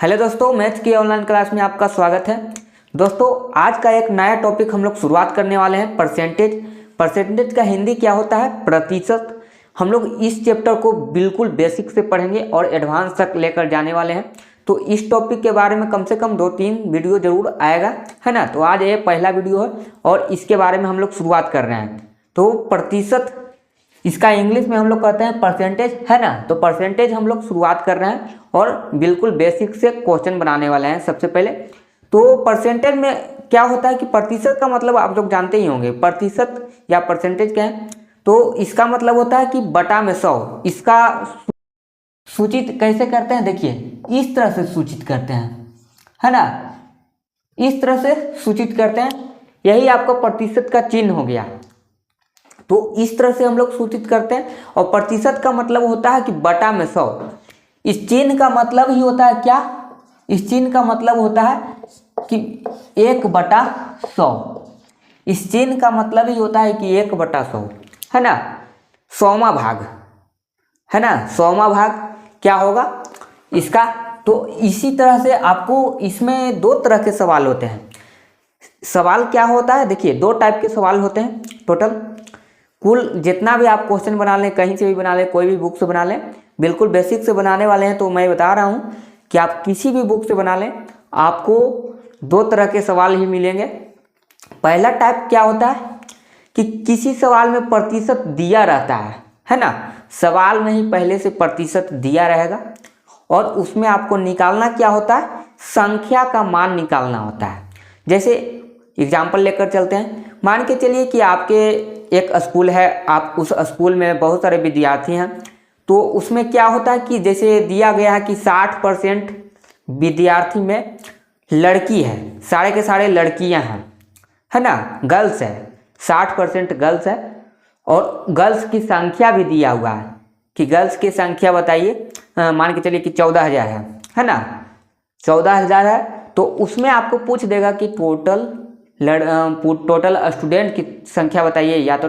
Hello दोस्तों, maths की online class में आपका स्वागत है। दोस्तों, आज का एक नया टॉपिक हम लोग शुरुआत करने वाले हैं। परसेंटेज का हिंदी क्या होता है? प्रतिशत। हम लोग इस चैप्टर को बिल्कुल बेसिक से पढ़ेंगे और एडवांस तक लेकर जाने वाले हैं। तो इस टॉपिक के बारे में कम से कम 2-3 वीडियो जरूर आएगा, है ना। तो आज ये पहला वीडियो है और इसके बारे में हम लोग शुरुआत कर रहे हैं। तो प्रतिशत, इसका इंग्लिश में हम लोग कहते हैं परसेंटेज, है ना। तो परसेंटेज हम लोग शुरुआत कर रहे हैं और बिल्कुल बेसिक से क्वेश्चन बनाने वाले हैं। सबसे पहले तो परसेंटेज में क्या होता है कि प्रतिशत का मतलब आप लोग जानते ही होंगे। प्रतिशत या परसेंटेज क्या है? तो इसका मतलब होता है कि बटा में 100। इसका सूचित कैसे करते हैं? देखिए, इस तरह से सूचित करते हैं, है ना। इस तरह से सूचित करते हैं, यही आपका प्रतिशत का चिन्ह हो गया। तो इस तरह से हम लोग सूचित करते हैं। और प्रतिशत का मतलब होता है कि बटा में 100। इस चिन्ह का मतलब ही होता है क्या? इस चिन्ह का मतलब होता है कि 1/100। इस चिन्ह का मतलब ही होता है कि 1/100, है ना। 100वां भाग, है ना। 100वां भाग क्या होगा इसका? तो इसी तरह से आपको इसमें 2 तरह के सवाल होते हैं। सवाल क्या होता है? देखिए, 2 टाइप के सवाल होते हैं टोटल। कुल जितना भी आप क्वेश्चन बना लें, कहीं से भी बना लें, कोई भी बुक से बना लें, बिल्कुल बेसिक से बनाने वाले हैं। तो मैं बता रहा हूँ कि आप किसी भी बुक से बना लें, आपको 2 तरह के सवाल ही मिलेंगे। पहला टाइप क्या होता है कि किसी सवाल में प्रतिशत दिया रहता है ना। सवाल में ही पहले से प्रतिशत दिया रहेगा और उसमें आपको निकालना क्या होता है? संख्या का मान निकालना होता है। जैसे एग्जाम्पल लेकर चलते हैं। मान के चलिए कि आपके एक स्कूल है, आप उस स्कूल में बहुत सारे विद्यार्थी हैं। तो उसमें क्या होता है कि जैसे दिया गया है कि 60% विद्यार्थी में लड़की है, सारे के सारे लड़कियां हैं, है ना। गर्ल्स है, 60% गर्ल्स है। और गर्ल्स की संख्या भी दिया हुआ है कि गर्ल्स की संख्या बताइए। मान के चलिए कि 14,000 है ना। 14,000 है। तो उसमें आपको पूछ देगा कि टोटल स्टूडेंट की संख्या बताइए, या तो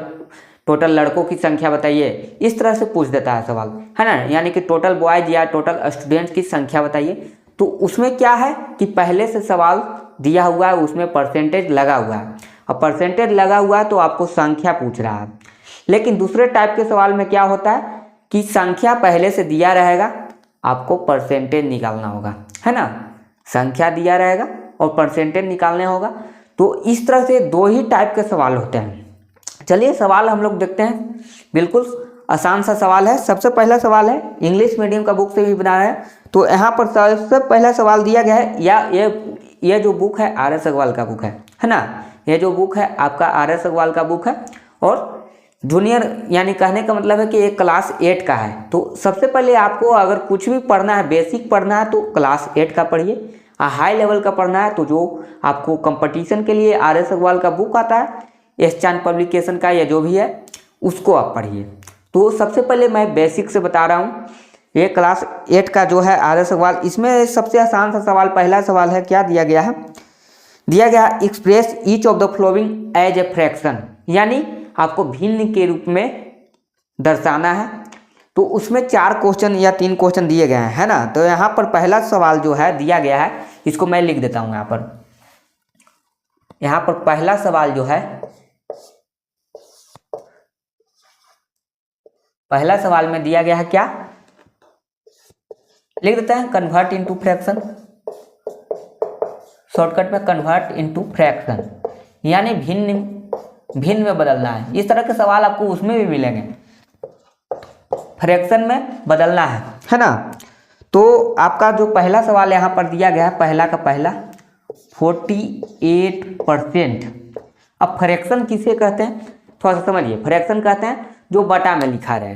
टोटल लड़कों की संख्या बताइए। इस तरह से पूछ देता है सवाल, है ना। यानी कि टोटल बॉयज या टोटल स्टूडेंट्स की संख्या बताइए। तो उसमें क्या है कि पहले से सवाल दिया हुआ है, उसमें परसेंटेज लगा हुआ है। अब परसेंटेज लगा हुआ है तो आपको संख्या पूछ रहा है। लेकिन दूसरे टाइप के सवाल में क्या होता है कि संख्या पहले से दिया रहेगा, आपको परसेंटेज निकालना होगा, है ना। संख्या दिया रहेगा और परसेंटेज निकालने होगा। तो इस तरह से 2 ही टाइप के सवाल होते हैं। चलिए सवाल हम लोग देखते हैं। बिल्कुल आसान सा सवाल है। सबसे पहला सवाल है, इंग्लिश मीडियम का बुक से भी बना है। तो यहाँ पर सबसे पहला सवाल दिया गया है, या ये जो बुक है RS अग्रवाल का बुक है ना। ये जो बुक है आपका RS अग्रवाल का बुक है और जूनियर, यानी कहने का मतलब है कि एक क्लास 8 का है। तो सबसे पहले आपको अगर कुछ भी पढ़ना है, बेसिक पढ़ना है, तो क्लास 8 का पढ़िए। हाई लेवल का पढ़ना है तो जो आपको कंपटीशन के लिए RS अग्रवाल का बुक आता है, एस चांद पब्लिकेशन का, या जो भी है, उसको आप पढ़िए। तो सबसे पहले मैं बेसिक से बता रहा हूँ। ये क्लास 8 का जो है RS अग्रवाल, इसमें सबसे आसान सा सवाल, पहला सवाल है, क्या दिया गया है? दिया गया express each of the following as a fraction, यानी आपको भिन्न के रूप में दर्शाना है। तो उसमें 4 क्वेश्चन या 3 क्वेश्चन दिए गए हैं, है ना। तो यहाँ पर पहला सवाल जो है दिया गया है, इसको मैं लिख देता हूँ यहाँ पर। यहाँ पर पहला सवाल जो है, पहला सवाल में दिया गया है क्या? लिख देते हैं कन्वर्ट इनटू फ्रैक्शन। शॉर्टकट में कन्वर्ट इनटू फ्रैक्शन, यानी भिन्न में बदलना है। इस तरह के सवाल आपको उसमें भी मिलेंगे, फ्रैक्शन में बदलना है ना। तो आपका जो पहला सवाल यहाँ पर दिया गया है, पहला का पहला 48%। अब फ्रैक्शन किसे कहते हैं थोड़ा सा समझिए। फ्रैक्शन कहते हैं जो बटा में लिखा रहे।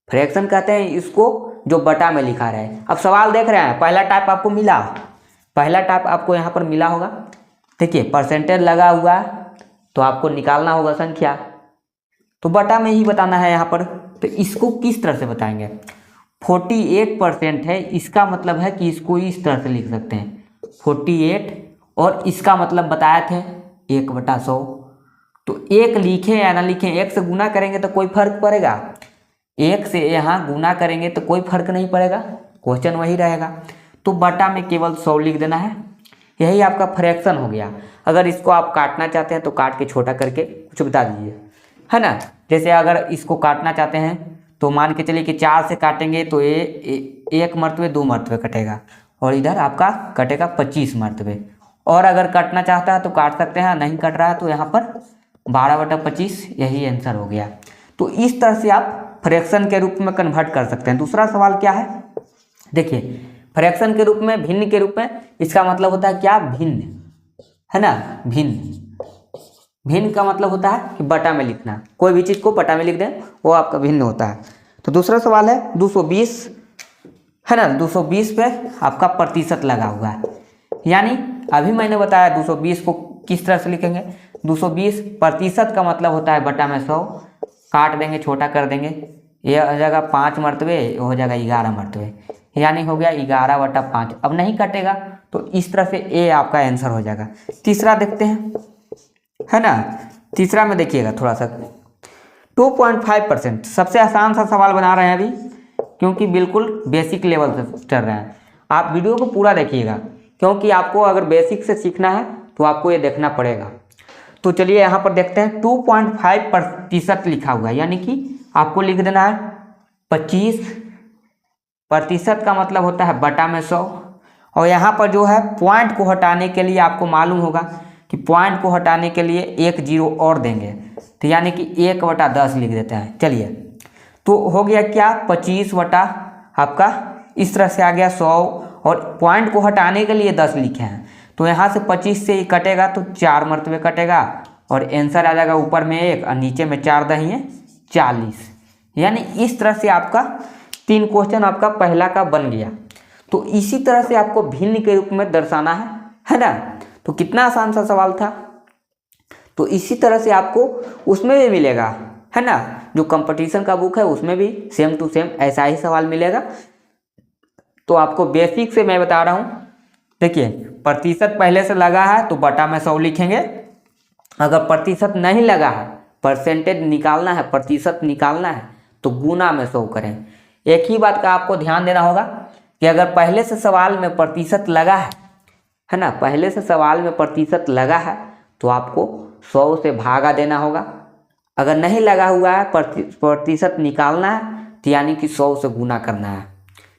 फ्रैक्शन कहते हैं इसको जो बटा में लिखा रहे। अब सवाल देख रहे हैं, पहला टाइप आपको मिला, पहला टाइप आपको यहाँ पर मिला होगा। देखिए, परसेंटेज लगा हुआ है तो आपको निकालना होगा संख्या, तो बटा में ही बताना है यहाँ पर। तो इसको किस तरह से बताएंगे? 48% है, इसका मतलब है कि इसको इस तरह से लिख सकते हैं 48, और इसका मतलब बताए थे 1/100। तो 1 लिखे या ना लिखें, 1 से गुना करेंगे तो कोई फर्क पड़ेगा? 1 से यहाँ गुना करेंगे तो कोई फर्क नहीं पड़ेगा, क्वेश्चन वही रहेगा। तो बटा में केवल 100 लिख देना है। यही आपका फ्रैक्शन हो गया। अगर इसको आप काटना चाहते हैं तो काट के छोटा करके कुछ बता दीजिए, है ना। जैसे अगर इसको काटना चाहते हैं तो मान के चलिए कि 4 से काटेंगे तो ये 1 मरतबे 2 मरतबे कटेगा, और इधर आपका कटेगा 25 मरतबे। और अगर काटना चाहता है तो काट सकते हैं, नहीं कट रहा है तो यहाँ पर 12/25 यही आंसर हो गया। तो इस तरह से आप फ्रैक्शन के रूप में कन्वर्ट कर सकते हैं। दूसरा सवाल क्या है, देखिए फ्रैक्शन के रूप में, भिन्न के रूप में, इसका मतलब होता है क्या, भिन्न, है ना। भिन्न, भिन्न का मतलब होता है कि बटा में लिखना, कोई भी चीज़ को बटा में लिख दें वो आपका भिन्न होता है। तो दूसरा सवाल है 220, है ना। 220 पे आपका प्रतिशत लगा हुआ है, यानी अभी मैंने बताया 220 को किस तरह से लिखेंगे। 220 प्रतिशत का मतलब होता है बटा में 100, काट देंगे, छोटा कर देंगे, ये हो जाएगा 5 मरतबे, हो जाएगा 11 मरतबे, यानी हो गया 11/5। अब नहीं कटेगा तो इस तरह से ए आपका आंसर हो जाएगा। तीसरा देखते हैं, है ना। तीसरा में देखिएगा थोड़ा सा 2.5%, सबसे आसान सा सवाल बना रहे हैं अभी, क्योंकि बिल्कुल बेसिक लेवल से चल रहे हैं। आप वीडियो को पूरा देखिएगा, क्योंकि आपको अगर बेसिक से सीखना है तो आपको ये देखना पड़ेगा। तो चलिए यहाँ पर देखते हैं 2.5% लिखा हुआ है, यानी कि आपको लिख देना है 25%, का मतलब होता है बटा में 100। और यहाँ पर जो है पॉइंट को हटाने के लिए आपको मालूम होगा कि पॉइंट को हटाने के लिए 1 जीरो और देंगे, तो यानी कि 1/10 लिख देते हैं। चलिए तो हो गया क्या, 25 बटा आपका इस तरह से आ गया 100, और पॉइंट को हटाने के लिए 10 लिखे हैं, तो यहाँ से 25 से ही कटेगा तो 4 मरतबे कटेगा, और आंसर आ जाएगा ऊपर में 1 और नीचे में 4 दही 40। यानी इस तरह से आपका 3 क्वेश्चन आपका पहला का बन गया। तो इसी तरह से आपको भिन्न के रूप में दर्शाना है ना। तो कितना आसान सा सवाल था। तो इसी तरह से आपको उसमें भी मिलेगा, है ना, जो कंपटीशन का बुक है उसमें भी सेम टू सेम ऐसा ही सवाल मिलेगा। तो आपको बेसिक से मैं बता रहा हूँ। देखिए प्रतिशत पहले से लगा है तो बटा में 100 लिखेंगे। अगर प्रतिशत नहीं लगा है, परसेंटेज निकालना है, प्रतिशत निकालना है, तो गुना में 100 करें। एक ही बात का आपको ध्यान देना होगा कि अगर पहले से सवाल में प्रतिशत लगा है ना, पहले से सवाल में प्रतिशत लगा है तो आपको 100 से भागा देना होगा। अगर नहीं लगा हुआ है, प्रतिशत निकालना है, तो यानी कि 100 से गुना करना है।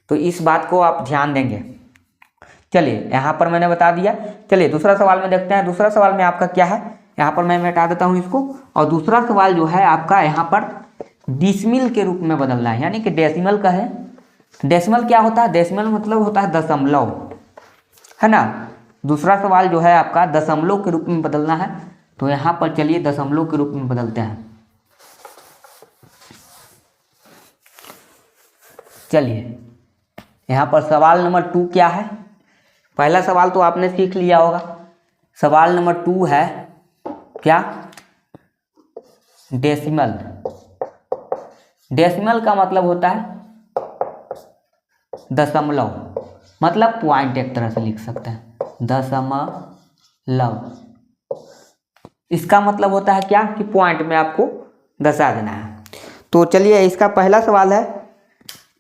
तो इस बात को आप ध्यान देंगे। चलिए यहाँ पर मैंने बता दिया। चलिए दूसरा सवाल में देखते हैं। दूसरा सवाल में आपका क्या है, यहाँ पर मैं हटा देता हूँ इसको। और दूसरा सवाल जो है आपका यहाँ पर डिसमिल के रूप में बदलना है, यानी कि डेसिमल का है। डेसिमल क्या होता है, डेसिमल मतलब होता है दशमलव, है ना। दूसरा सवाल जो है आपका दशमलव के रूप में बदलना है। तो यहाँ पर चलिए दशमलव के रूप में बदलते हैं। चलिए यहाँ पर सवाल नंबर 2 क्या है। पहला सवाल तो आपने सीख लिया होगा। सवाल नंबर 2 है क्या, डेसिमल। डेसिमल का मतलब होता है दशमलव, मतलब पॉइंट एक तरह से लिख सकते हैं, दशमलव। इसका मतलब होता है क्या कि पॉइंट में आपको दर्शा देना है। तो चलिए इसका पहला सवाल है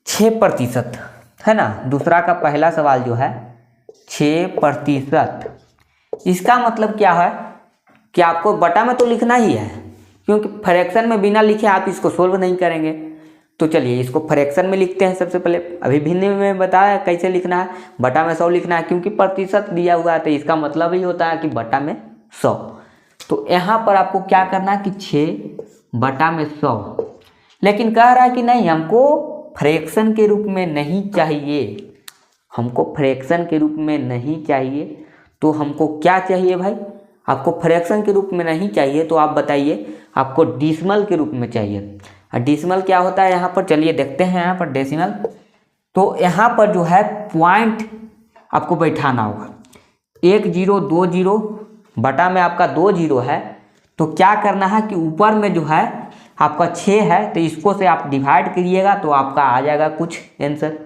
6%, है ना। दूसरा का पहला सवाल जो है 6%। इसका मतलब क्या है कि आपको बटा में तो लिखना ही है, क्योंकि फ्रैक्शन में बिना लिखे आप इसको सोल्व नहीं करेंगे। तो चलिए इसको फ्रैक्शन में लिखते हैं सबसे पहले। अभी भिन्न में बताया कैसे लिखना है, बटा में 100 लिखना है, क्योंकि प्रतिशत दिया हुआ है तो इसका मतलब ही होता है कि बटा में 100। तो यहाँ पर आपको क्या करना है कि 6/100, लेकिन कह रहा है कि नहीं हमको फ्रैक्शन के रूप में नहीं चाहिए, हमको फ्रैक्शन के रूप में नहीं चाहिए। तो हमको क्या चाहिए भाई, आपको फ्रैक्शन के रूप में नहीं चाहिए तो आप बताइए आपको डिसिमल के रूप में चाहिए। और डिसिमल क्या होता है यहाँ पर, चलिए देखते हैं यहाँ पर डेसिमल। तो यहाँ पर जो है पॉइंट आपको बैठाना होगा, 1 0 2 0 बटा में आपका 2 0 है। तो क्या करना है कि ऊपर में जो है आपका 6 है, तो इसको से आप डिवाइड करिएगा तो आपका आ जाएगा कुछ आंसर।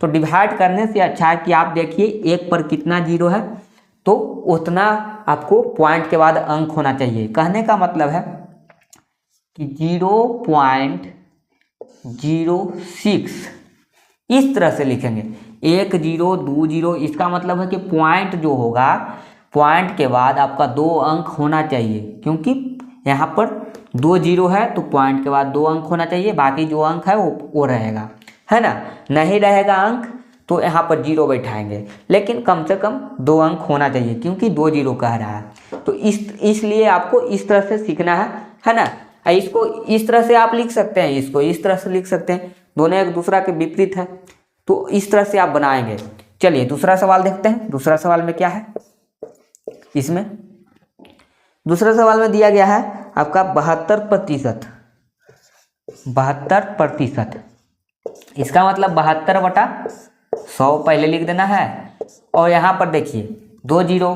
तो डिवाइड करने से अच्छा है कि आप देखिए 1 पर कितना 0 है, तो उतना आपको पॉइंट के बाद अंक होना चाहिए। कहने का मतलब है कि 0.06 इस तरह से लिखेंगे। 1 0 2 0, इसका मतलब है कि पॉइंट जो होगा, पॉइंट के बाद आपका 2 अंक होना चाहिए, क्योंकि यहाँ पर 2 0 है तो पॉइंट के बाद 2 अंक होना चाहिए, बाकी जो अंक है वो रहेगा, है ना। नहीं रहेगा अंक तो यहाँ पर 0 बैठाएंगे, लेकिन कम से कम 2 अंक होना चाहिए, क्योंकि 2 0 कह रहा है। तो इसलिए आपको इस तरह से सीखना है ना। इसको इस तरह से आप लिख सकते हैं, इसको इस तरह से लिख सकते हैं, दोनों एक दूसरा के विपरीत है, तो इस तरह से आप बनाएंगे। चलिए दूसरा सवाल देखते हैं। दूसरा सवाल में क्या है, इसमें दूसरे सवाल में दिया गया है आपका 72%। 72%, इसका मतलब 72/100 पहले लिख देना है। और यहाँ पर देखिए 2 0,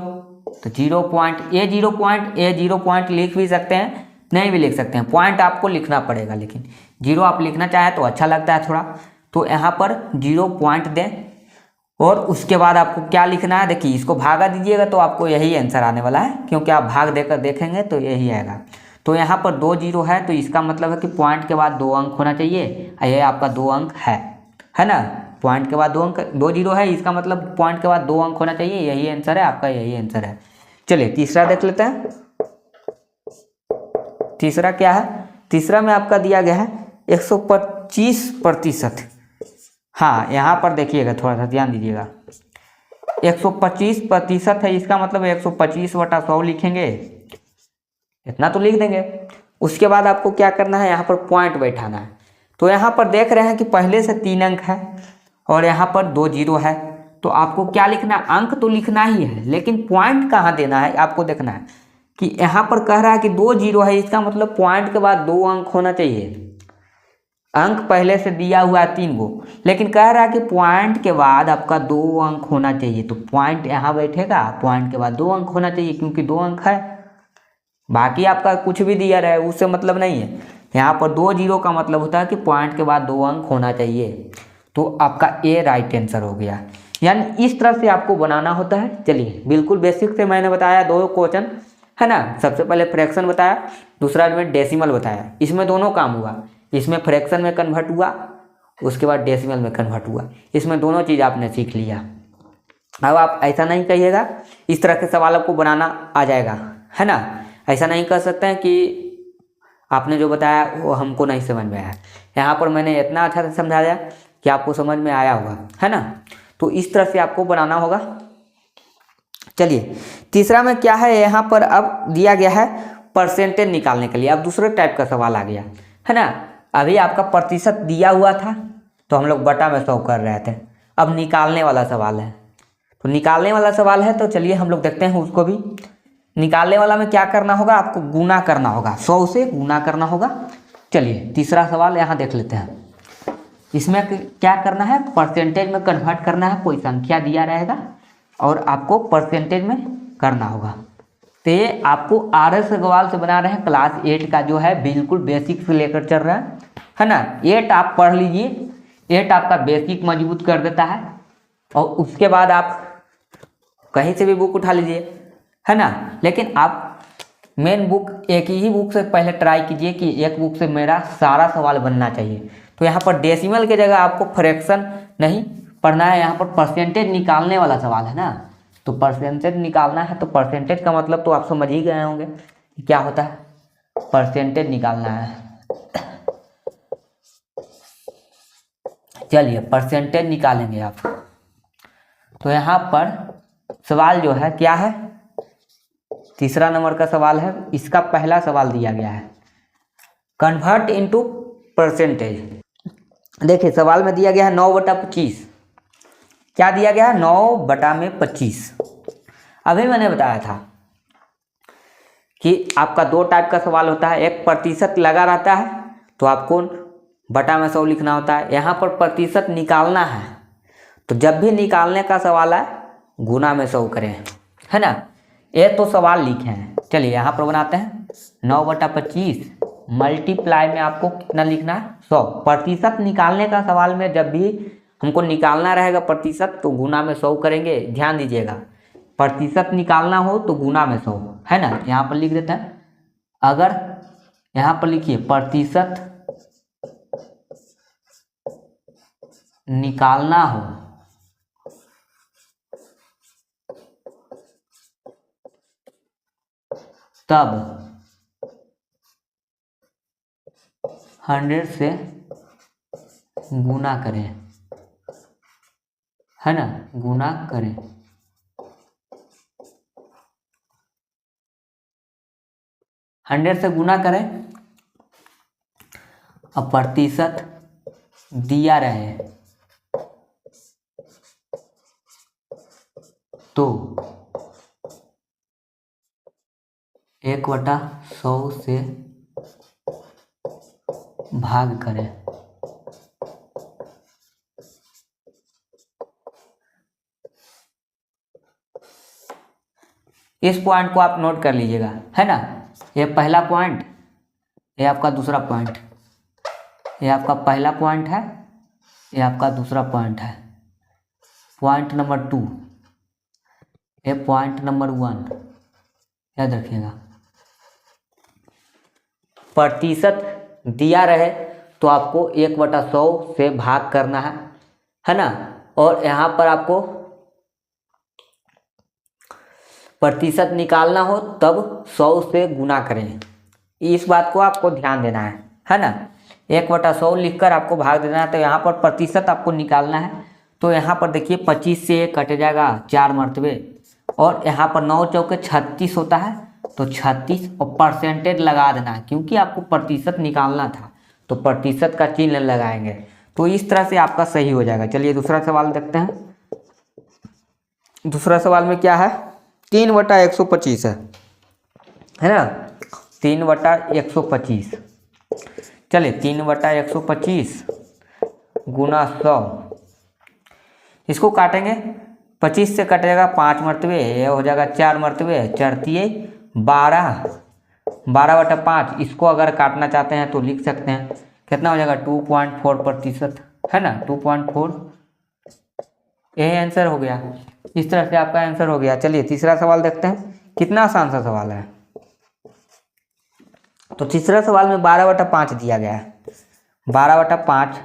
तो 0 पॉइंट, ए 0 पॉइंट लिख भी सकते हैं, नहीं भी लिख सकते हैं, पॉइंट आपको लिखना पड़ेगा, लेकिन 0 आप लिखना चाहे तो अच्छा लगता है थोड़ा, तो यहाँ पर 0 पॉइंट दें। और उसके बाद आपको क्या लिखना है, देखिए इसको भागा दीजिएगा तो आपको यही आंसर आने वाला है, क्योंकि आप भाग देकर देखेंगे तो यही आएगा। तो यहाँ पर 2 0 है, तो इसका मतलब है कि पॉइंट के बाद 2 अंक होना चाहिए, ये आपका 2 अंक है ना। पॉइंट के बाद 2 अंक, 2 0 है, इसका मतलब पॉइंट के बाद 2 अंक होना चाहिए, यही आंसर है आपका, यही आंसर है। चलिए तीसरा देख लेते हैं। तीसरा क्या है, तीसरा में आपका दिया गया है 125%। हाँ यहाँ पर देखिएगा, थोड़ा सा ध्यान दीजिएगा, 125% है, इसका मतलब 125/100 लिखेंगे, इतना तो लिख देंगे। उसके बाद आपको क्या करना है, यहाँ पर पॉइंट बैठाना है। तो यहाँ पर देख रहे हैं कि पहले से 3 अंक है और यहाँ पर 2 0 है, तो आपको क्या लिखना है, अंक तो लिखना ही है, लेकिन पॉइंट कहाँ देना है आपको देखना है। कि यहाँ पर कह रहा है कि 2 0 है, इसका मतलब पॉइंट के बाद 2 अंक होना चाहिए। अंक पहले से दिया हुआ है 3 गो, लेकिन कह रहा है कि पॉइंट के बाद आपका 2 अंक होना चाहिए, तो पॉइंट यहाँ बैठेगा, पॉइंट के बाद 2 अंक होना चाहिए, क्योंकि 2 अंक है। बाकी आपका कुछ भी दिया रहे उससे मतलब नहीं है, यहाँ पर 2 0 का मतलब होता है कि पॉइंट के बाद 2 अंक होना चाहिए, तो आपका ए राइट आंसर हो गया। यानी इस तरह से आपको बनाना होता है। चलिए बिल्कुल बेसिक से मैंने बताया 2 क्वेश्चन, है ना। सबसे पहले फ्रैक्शन बताया, दूसरा में डेसिमल बताया, इसमें दोनों काम हुआ, इसमें फ्रैक्शन में कन्वर्ट हुआ, उसके बाद डेसिमल में कन्वर्ट हुआ, इसमें दोनों चीज़ आपने सीख लिया। अब आप ऐसा नहीं कहिएगा, इस तरह के सवाल आपको बनाना आ जाएगा, है ना। ऐसा नहीं कर सकते हैं कि आपने जो बताया वो हमको नहीं समझ में आया, यहाँ पर मैंने इतना अच्छा से समझाया कि आपको समझ में आया होगा, है ना। तो इस तरह से आपको बनाना होगा। चलिए तीसरा में क्या है, यहाँ पर अब दिया गया है परसेंटेज निकालने के लिए, अब दूसरे टाइप का सवाल आ गया, है ना। अभी आपका प्रतिशत दिया हुआ था तो हम लोग बटा में 100 कर रहे थे, अब निकालने वाला सवाल है। तो निकालने वाला सवाल है, तो चलिए हम लोग देखते हैं उसको भी। निकालने वाला में क्या करना होगा, आपको गुना करना होगा, 100 से गुना करना होगा। चलिए तीसरा सवाल यहाँ देख लेते हैं। इसमें क्या करना है, परसेंटेज में कन्वर्ट करना है, कोई संख्या दिया रहेगा और आपको परसेंटेज में करना होगा। तो ये आपको RS अग्रवाल से बना रहे हैं, क्लास 8 का जो है बिल्कुल बेसिक से लेकर चल रहा है ना। 8 आप पढ़ लीजिए, 8 आपका बेसिक मजबूत कर देता है, और उसके बाद आप कहीं से भी बुक उठा लीजिए, है ना। लेकिन आप मेन बुक, एक ही बुक से पहले ट्राई कीजिए कि एक बुक से मेरा सारा सवाल बनना चाहिए। तो यहाँ पर डेसिमल की जगह आपको फ्रैक्शन नहीं पढ़ना है, यहाँ पर परसेंटेज निकालने वाला सवाल है ना। तो परसेंटेज निकालना है, तो परसेंटेज का मतलब तो आप समझ ही गए होंगे कि क्या होता है, परसेंटेज निकालना है। चलिए परसेंटेज निकालेंगे आप। तो यहाँ पर सवाल जो है क्या है, तीसरा नंबर का सवाल है, इसका पहला सवाल दिया गया है कन्वर्ट इनटू परसेंटेज। देखिए सवाल में दिया गया है 9/25, क्या दिया गया है, 9/25। अभी मैंने बताया था कि आपका 2 टाइप का सवाल होता है, एक प्रतिशत लगा रहता है तो आपको बटा में 100 लिखना होता है, यहाँ पर प्रतिशत निकालना है, तो जब भी निकालने का सवाल है गुना में 100 करें, है ना। ये तो सवाल लिखे हैं। चलिए यहाँ पर बनाते हैं, 9/25 मल्टीप्लाई में आपको कितना लिखना है, 100। प्रतिशत निकालने का सवाल में जब भी हमको निकालना रहेगा प्रतिशत, तो गुना में 100 करेंगे। ध्यान दीजिएगा, प्रतिशत निकालना हो तो गुना में 100, है ना। यहाँ पर लिख देते हैं, अगर यहाँ पर लिखिए प्रतिशत निकालना हो तब 100 से गुना करें, है ना, गुना करें। हंड्रेड से गुना करें और प्रतिशत दिया रहे तो 1/100 से भाग करें। इस पॉइंट को आप नोट कर लीजिएगा, है ना। ये पहला पॉइंट, ये आपका दूसरा पॉइंट, ये आपका पहला पॉइंट है, ये आपका दूसरा पॉइंट है। पॉइंट नंबर 2, ये पॉइंट नंबर 1, याद रखिएगा। प्रतिशत दिया रहे तो आपको 1/100 से भाग करना है ना। और यहाँ पर आपको प्रतिशत निकालना हो तब 100 से गुना करें। इस बात को आपको ध्यान देना है ना। 1/100 लिखकर आपको भाग देना है। तो यहाँ पर प्रतिशत आपको निकालना है। तो यहाँ पर देखिए 25 से कट जाएगा 4 मरतबे, और यहाँ पर 9 चौके 36 होता है, तो 36 और परसेंटेज लगा देना है, क्योंकि आपको प्रतिशत निकालना था तो प्रतिशत का चिन्ह लगाएंगे। तो इस तरह से आपका सही हो जाएगा। चलिए दूसरा सवाल देखते हैं। दूसरा सवाल में क्या है, 3/125 है ना, 3/125। चलिए 3/125 गुना 100, इसको काटेंगे। 25 से कटेगा 5 मरतबे, ये हो जाएगा 4 मरतबे, 4×3 12, 12/5। इसको अगर काटना चाहते हैं तो लिख सकते हैं, कितना हो जाएगा 2.4%, है ना, 2.4। यही आंसर हो गया। इस तरह से आपका आंसर हो गया। चलिए तीसरा सवाल देखते हैं। कितना आसान सा सवाल है। तो तीसरा सवाल में 12/5 दिया गया है। 12/5,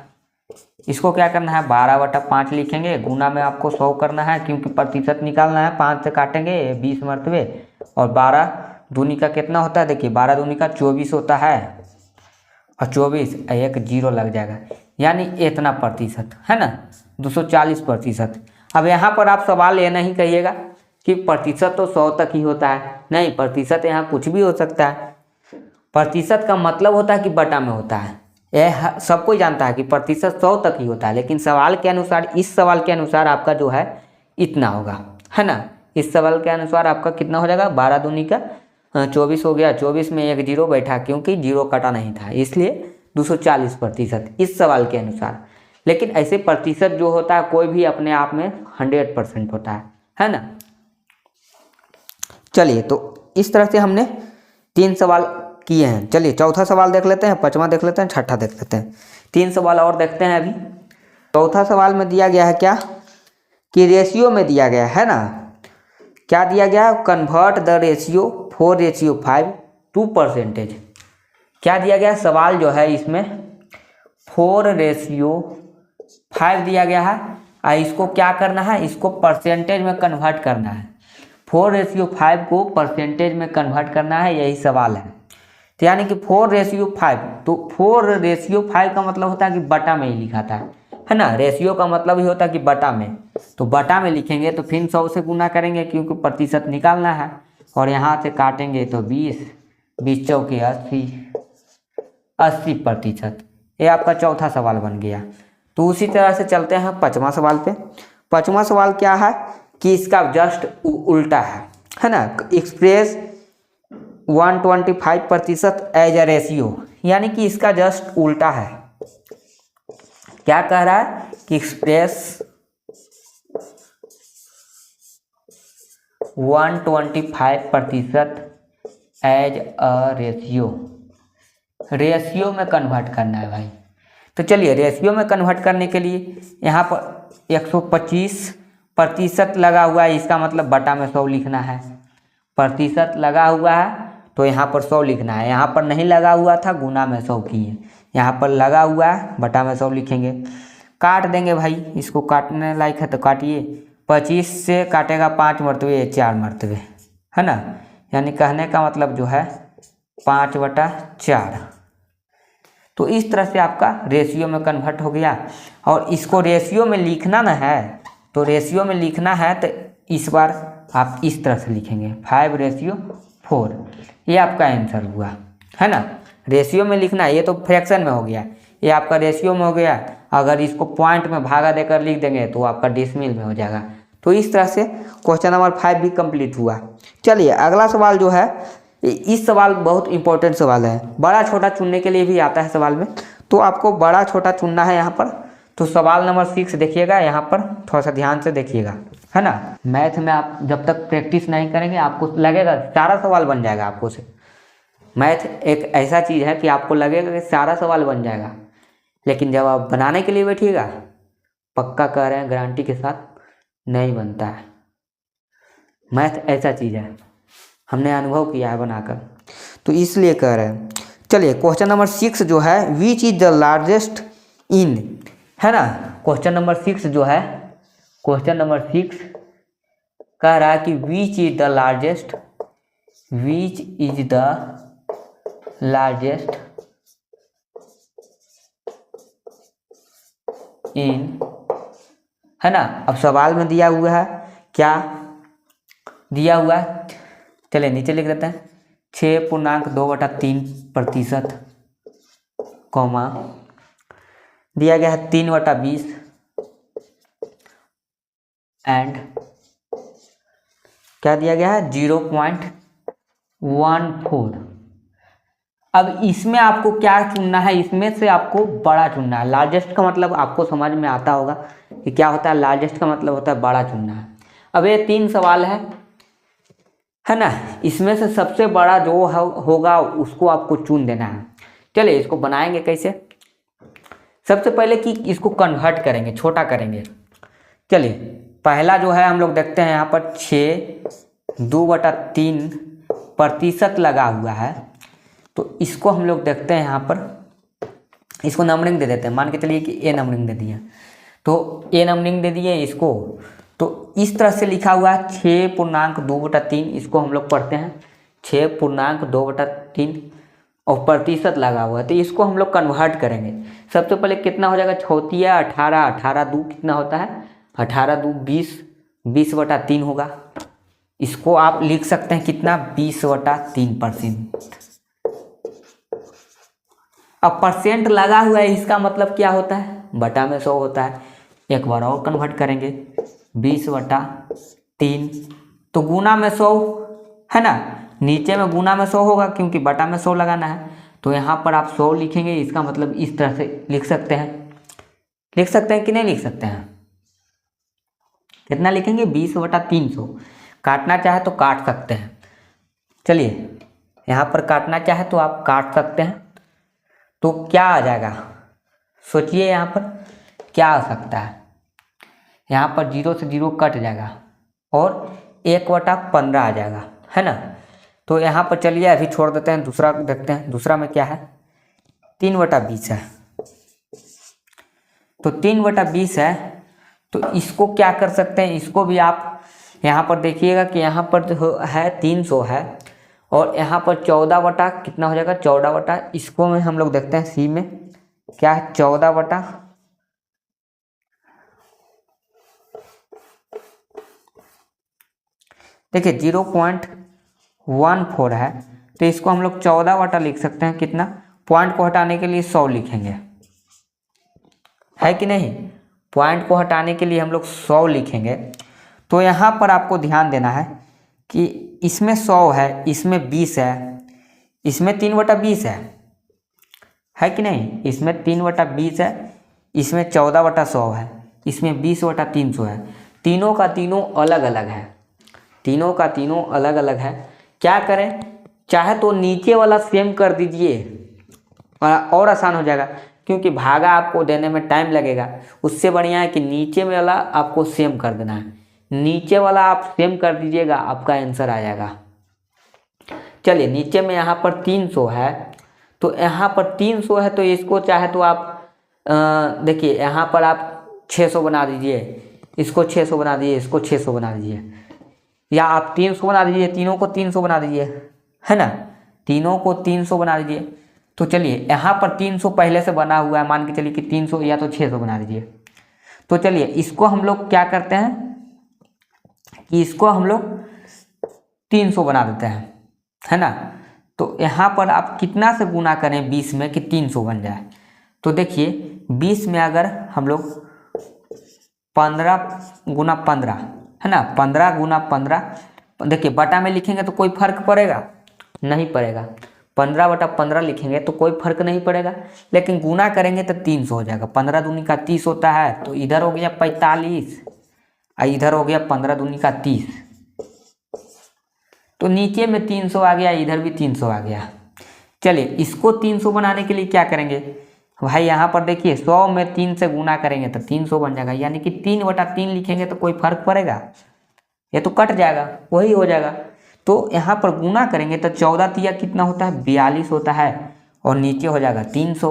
इसको क्या करना है, 12/5 लिखेंगे। गुना में आपको 100 करना है, क्योंकि प्रतिशत निकालना है। 5 से काटेंगे 20 मरतबे, और 12 दूनी का कितना होता है, देखिए 12 दूनी का 24 होता है, और 24 एक 0 लग जाएगा, यानी इतना प्रतिशत, है ना, 240%। अब यहाँ पर आप सवाल ये नहीं कहिएगा कि प्रतिशत तो 100 तक ही होता है। नहीं, प्रतिशत यहाँ कुछ भी हो सकता है। प्रतिशत का मतलब होता है कि बटा में होता है। यह सब कोई जानता है कि प्रतिशत 100 तक ही होता है, लेकिन सवाल के अनुसार, इस सवाल के अनुसार आपका जो है इतना होगा, है ना। इस सवाल के अनुसार आपका कितना हो जाएगा, 12 दूनी का 24 हो गया। 24 में एक 0 बैठा, क्योंकि 0 कटा नहीं था, इसलिए 240% इस सवाल के अनुसार। लेकिन ऐसे प्रतिशत जो होता है कोई भी अपने आप में 100% होता है ना। चलिए तो इस तरह से हमने 3 सवाल किए हैं। चलिए चौथा सवाल देख लेते हैं, पांचवा देख लेते हैं, छठा देख लेते हैं। 3 सवाल और देखते हैं अभी। चौथा सवाल में दिया गया है क्या, कि रेशियो में दिया गया है ना। क्या दिया गया, convert the ratio 4:5 to percentage. क्या दिया गया, सवाल जो है इसमें 4:5 दिया गया है, और इसको क्या करना है, इसको परसेंटेज में कन्वर्ट करना है। 4:5 को परसेंटेज में कन्वर्ट करना है, यही सवाल है। तो यानी कि 4:5, तो 4:5 का मतलब होता है कि बटा में ही लिखाता है ना। रेशियो का मतलब ही होता है कि बटा में, तो बटा में लिखेंगे तो फिर 100 से गुना करेंगे, क्योंकि प्रतिशत निकालना है, और यहाँ से काटेंगे तो 20, 20 चौके 80%। ये आपका चौथा सवाल बन गया। तो उसी तरह से चलते हैं 5वां सवाल पे। 5वां सवाल क्या है, कि इसका जस्ट उल्टा है ना। एक्सप्रेस 125% एज अ रेशियो, यानी कि इसका जस्ट उल्टा है। क्या कह रहा है, कि express 125% as a ratio, ratio में कन्वर्ट करना है भाई। तो चलिए रेशियो में कन्वर्ट करने के लिए यहाँ पर 125% लगा हुआ है, इसका मतलब बटा में 100 लिखना है। प्रतिशत लगा हुआ है तो यहाँ पर 100 लिखना है। यहाँ पर नहीं लगा हुआ था, गुना में 100 किए। यहाँ पर लगा हुआ है, बटा में 100 लिखेंगे। काट देंगे भाई, इसको काटने लायक है तो काटिए। 25 से काटेगा 5 मरतबे, 4 मरतबे, है ना। यानी कहने का मतलब जो है 5/4। तो इस तरह से आपका रेशियो में कन्वर्ट हो गया। और इसको रेशियो में लिखना ना है, तो रेशियो में लिखना है तो इस बार आप इस तरह से लिखेंगे 5:4। ये आपका आंसर हुआ, है ना। रेशियो में लिखना है, ये तो फ्रैक्शन में हो गया, ये आपका रेशियो में हो गया। अगर इसको पॉइंट में भागा देकर लिख देंगे तो आपका डेसिमल में हो जाएगा। तो इस तरह से क्वेश्चन नंबर 5 भी कंप्लीट हुआ। चलिए अगला सवाल जो है, इस सवाल बहुत इंपॉर्टेंट सवाल है, बड़ा छोटा चुनने के लिए भी आता है सवाल में। तो आपको बड़ा छोटा चुनना है यहाँ पर। तो सवाल नंबर 6 देखिएगा, यहाँ पर थोड़ा सा ध्यान से देखिएगा, है ना। मैथ में आप जब तक प्रैक्टिस नहीं करेंगे आपको लगेगा सारा सवाल बन जाएगा आपको से। मैथ एक ऐसा चीज़ है कि आपको लगेगा कि सारा सवाल बन जाएगा, लेकिन जब आप बनाने के लिए बैठिएगा, पक्का कह रहे हैं गारंटी के साथ, नहीं बनता है। मैथ ऐसा चीज़ है, हमने अनुभव किया है बनाकर, तो इसलिए कह रहे हैं। चलिए क्वेश्चन नंबर 6 जो है, which is the largest in, है ना। क्वेश्चन नंबर 6 जो है, क्वेश्चन नंबर 6 कह रहा है कि which is the largest, which is the largest in, है ना। अब सवाल में दिया हुआ है, क्या दिया हुआ है, चलिए नीचे लिख देते हैं 6.2/3%, कॉमा दिया गया है 3/20 एंड क्या दिया गया है 0.14। अब इसमें आपको क्या चुनना है, इसमें से आपको बड़ा चुनना है। लार्जेस्ट का मतलब आपको समझ में आता होगा कि क्या होता है, लार्जेस्ट का मतलब होता है बड़ा चुनना है। अब ये 3 सवाल है ना, इसमें से सबसे बड़ा जो होगा उसको आपको चुन देना है। चलिए इसको बनाएंगे कैसे, सबसे पहले कि इसको कन्वर्ट करेंगे, छोटा करेंगे। चलिए पहला जो है हम लोग देखते हैं, यहाँ पर 6/2/3% लगा हुआ है, तो इसको हम लोग देखते हैं। यहाँ पर इसको नंबरिंग दे देते हैं, मान के चलिए कि ए नंबरिंग दे दिए, तो ए नंबरिंग दे दिए इसको। तो इस तरह से लिखा हुआ है 6.2/3, इसको हम लोग पढ़ते हैं 6.2/3 और प्रतिशत लगा हुआ है, तो इसको हम लोग कन्वर्ट करेंगे। सबसे पहले कितना हो जाएगा, 6 18, 18 कितना होता है, 18 20, 20/3 होगा। इसको आप लिख सकते हैं कितना, 20/3%। अब परसेंट लगा हुआ है, इसका मतलब क्या होता है, बटा में 100 होता है। एक बार और कन्वर्ट करेंगे, 20/3 तो गुना में 100, है ना। नीचे में गुना में 100 होगा क्योंकि बटा में 100 लगाना है, तो यहाँ पर आप 100 लिखेंगे। इसका मतलब इस तरह से लिख सकते हैं, लिख सकते हैं कि नहीं लिख सकते हैं, कितना लिखेंगे 20/300। काटना चाहे तो काट सकते हैं, चलिए यहाँ पर काटना चाहे तो आप काट सकते हैं। तो क्या आ जाएगा, सोचिए यहाँ पर क्या आ सकता है, यहाँ पर 0 से 0 कट जाएगा और 1/15 आ जाएगा, है ना। तो यहाँ पर चलिए अभी छोड़ देते हैं, दूसरा देखते हैं। दूसरा में क्या है, 3/20 है, तो 3/20 है। तो इसको क्या कर सकते हैं, इसको भी आप यहाँ पर देखिएगा कि यहाँ पर जो है 300 है, और यहाँ पर 14 कितना हो जाएगा, 14 इसको में हम लोग देखते हैं सी में क्या है, 14 देखिए 0.14 है, तो इसको हम लोग 14 लिख सकते हैं। कितना, पॉइंट को हटाने के लिए 100 लिखेंगे, है कि नहीं। पॉइंट को हटाने के लिए हम लोग 100 लिखेंगे। तो यहाँ पर आपको ध्यान देना है कि इसमें 100 है, इसमें 20 है, इसमें 3/20 है कि नहीं। इसमें 3/20 है, इसमें 14/100 है, इसमें 20/300 है। तीनों का तीनों अलग अलग है, तीनों का तीनों अलग अलग है। क्या करें, चाहे तो नीचे वाला सेम कर दीजिए और आसान हो जाएगा, क्योंकि भागा आपको देने में टाइम लगेगा। उससे बढ़िया है कि नीचे में वाला आपको सेम कर देना है, नीचे वाला आप सेम कर दीजिएगा, आपका आंसर आ जाएगा। चलिए नीचे में यहाँ पर 300 है, तो यहाँ पर 300 है, तो इसको चाहे तो आप देखिए यहाँ पर आप 600 बना दीजिए, इसको 600 बना दीजिए, इसको 600 बना दीजिए। या आप 300 बना दीजिए, तीनों को 300 बना दीजिए, है ना, तीनों को 300 बना दीजिए। तो चलिए यहाँ पर 300 पहले से बना हुआ है, मान के चलिए कि 300 या तो 600 बना दीजिए। तो चलिए इसको हम लोग क्या करते हैं कि इसको हम लोग 300 बना देते हैं, है ना। तो यहाँ पर आप कितना से गुना करें 20 में कि 300 बन जाए। तो देखिए 20 में अगर हम लोग 15 गुना 15, है ना, 15 गुना 15, देखिए बटा में लिखेंगे तो कोई फर्क पड़ेगा नहीं पड़ेगा, 15 बटा 15 लिखेंगे तो कोई फर्क नहीं पड़ेगा, लेकिन गुना करेंगे तो 300 हो जाएगा। 15 दूनी का 30 होता है, तो इधर हो गया 45 और इधर हो गया 15 दूनी का 30, तो नीचे में 300 आ गया, इधर भी 300 आ गया। चलिए इसको 300 बनाने के लिए क्या करेंगे भाई, यहाँ पर देखिए 100 में 3 से गुना करेंगे तो 300 बन जाएगा, यानी कि 3 बटा 3 लिखेंगे तो कोई फर्क पड़ेगा, ये तो कट जाएगा, वही हो जाएगा। तो यहाँ पर गुना करेंगे तो 14 तिया कितना होता है 42 होता है, और नीचे हो जाएगा 300।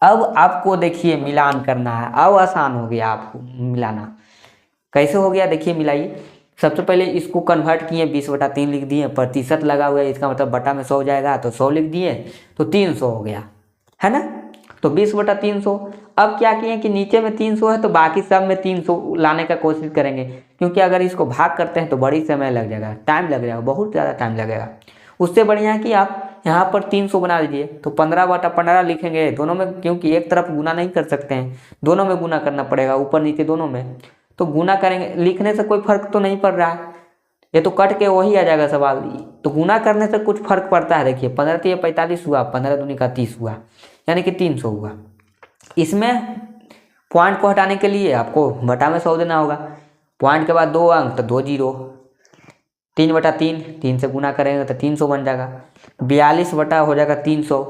अब आपको देखिए मिलान करना है, अब आसान हो गया आपको मिलाना। कैसे हो गया देखिए मिलाइए। सबसे पहले इसको कन्वर्ट किए, 20 बटा 3 लिख दिए, प्रतिशत लगा हुआ है, इसका मतलब बटा में 100 जाएगा तो 100 लिख दिए, तो 300 हो गया, है ना। तो 20 बटा 300। अब क्या किए कि नीचे में 300 है तो बाकी सब में 300 लाने का कोशिश करेंगे, क्योंकि अगर इसको भाग करते हैं तो बड़ी समय लग जाएगा, टाइम लग जाएगा, बहुत ज़्यादा टाइम लगेगा। उससे बढ़िया है कि आप यहाँ पर 300 बना लीजिए, तो 15 बटा 15 लिखेंगे दोनों में, क्योंकि एक तरफ गुना नहीं कर सकते हैं, दोनों में गुना करना पड़ेगा, ऊपर नीचे दोनों में। तो गुना करेंगे, लिखने से कोई फर्क तो नहीं पड़ रहा है, ये तो कट के वही आ जाएगा सवाल। तो गुना करने से कुछ फर्क पड़ता है। देखिए 15 तिया 45 हुआ, 15 दूनी का 30 हुआ, यानी कि 300 हुआ। इसमें पॉइंट को हटाने के लिए आपको बटा में 100 देना होगा, पॉइंट के बाद 2 अंक तो 2 जीरो, 3 बटा 3, 3 से गुना करेंगे तो 300 बन जाएगा, 42 बटा हो जाएगा 300।